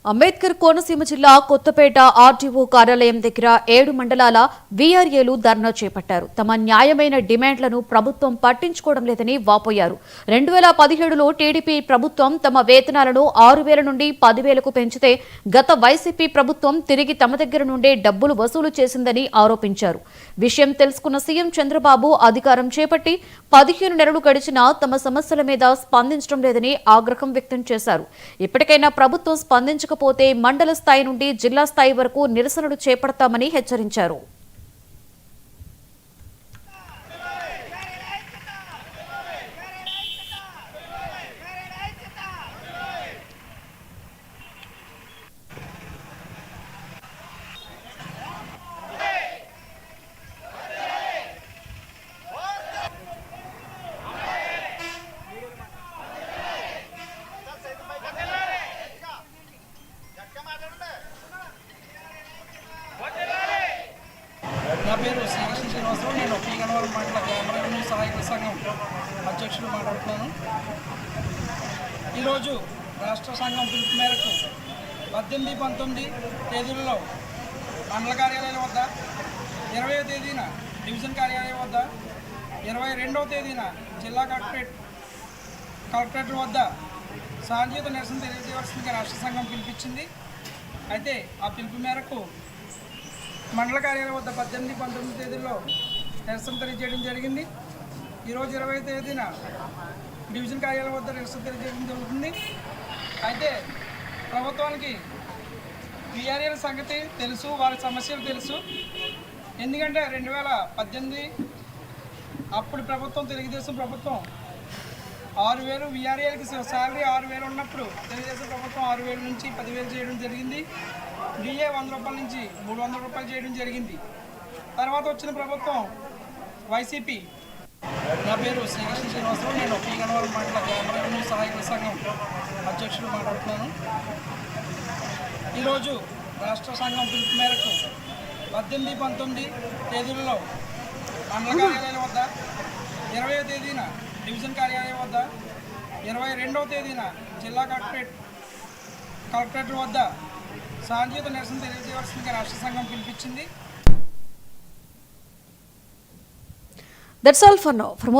అంబేద్కర్ కోనసీమ జిల్లా కొత్తపేట ఆర్టీఓ కార్యాలయం దగ్గర 7 మండలాల వీఆర్ఏలు ధర్నా చేపట్టారు. తమ న్యాయమైన డిమాండ్లను ప్రభుత్వం పట్టించుకోవడం లేదని వాపోయారు. 2017లో టీడీపీ ప్రభుత్వం తమ వేతనాలను 6,000 నుండి 10,000కు పెంచితే గత వైసీపీ ప్రభుత్వం తిరిగి తమ దగ్గర నుండే డబ్బులు వసూలు చేసిందని ఆరోపించారు. విషయం తెలుసుకున్న సీఎం చంద్రబాబు అధికారం చేపట్టి 15 నెలలు గడిచినా తమ సమస్యల మీద స్పందించడం లేదని ఆగ్రహం వ్యక్తం చేశారు. ఇప్పటికైనా ప్రభుత్వం స్పందించకపోతే మండల స్థాయి నుండి జిల్లా స్థాయి వరకు నిరసనలు చేపడతామని హెచ్చరించారు. నా పేరు శ్రీకృష్ణ శ్రీనివాసరావు. నేను పీగనవరం మండల గ్రామ రెవెన్యూ సహాయక సంఘం అధ్యక్షుడు మాట్లాడుతున్నాను. ఈరోజు రాష్ట్ర సంఘం పిలుపు మేరకు 18, 19 తేదీలలో మండల కార్యాలయాల వద్ద, 20వ తేదీన డివిజన్ కార్యాలయం వద్ద, 22వ తేదీన జిల్లా కలెక్టరేట్ వద్ద శాంతియుత నిరసన తెలియజేయవలసిందిగా రాష్ట్ర సంఘం పిలిపించింది. అయితే ఆ పిలుపు మేరకు మండల కార్యాలయం వద్ద 18, 19 తేదీల్లో నిరసన తెలియజేయడం జరిగింది. ఈరోజు 20వ తేదీన డివిజన్ కార్యాలయం వద్ద నిరసన తెలియజేయడం జరుగుతుంది. అయితే ప్రభుత్వానికి వీఆర్ఏల సంగతి తెలుసు, వారి సమస్యలు తెలుసు. ఎందుకంటే 2018 అప్పుడు ప్రభుత్వం, తెలుగుదేశం ప్రభుత్వం 6,000 వీఆర్ఏలకి శాలరీ 6,000 ఉన్నప్పుడు తెలుగుదేశం ప్రభుత్వం 6,000 నుంచి 10,000 చేయడం జరిగింది. డిఏ 100 రూపాయల నుంచి 300 రూపాయలు చేయడం జరిగింది. తర్వాత వచ్చిన ప్రభుత్వం వైసీపీ. నా పేరు శ్రీకృష్ణ శ్రీనివాసరావు. నేను పీగనవరం మండల గ్రామ రెవెన్యూ సహాయక సంఘం అధ్యక్షుడు మాట్లాడుతున్నాను. ఈరోజు రాష్ట్ర సంఘం పిలుపు మేరకు 18, 19 తేదీలలో మండల కార్యాలయాల వద్ద, 20వ తేదీన డివిజన్ కార్యాలయం వద్ద, 22వ తేదీన జిల్లా కలెక్టరేట్ వద్ద శాంతియుత నిరసన తెలియజేయవలసిందిగా రాష్ట్ర సంఘం పిలిపించింది. That's all for now. For more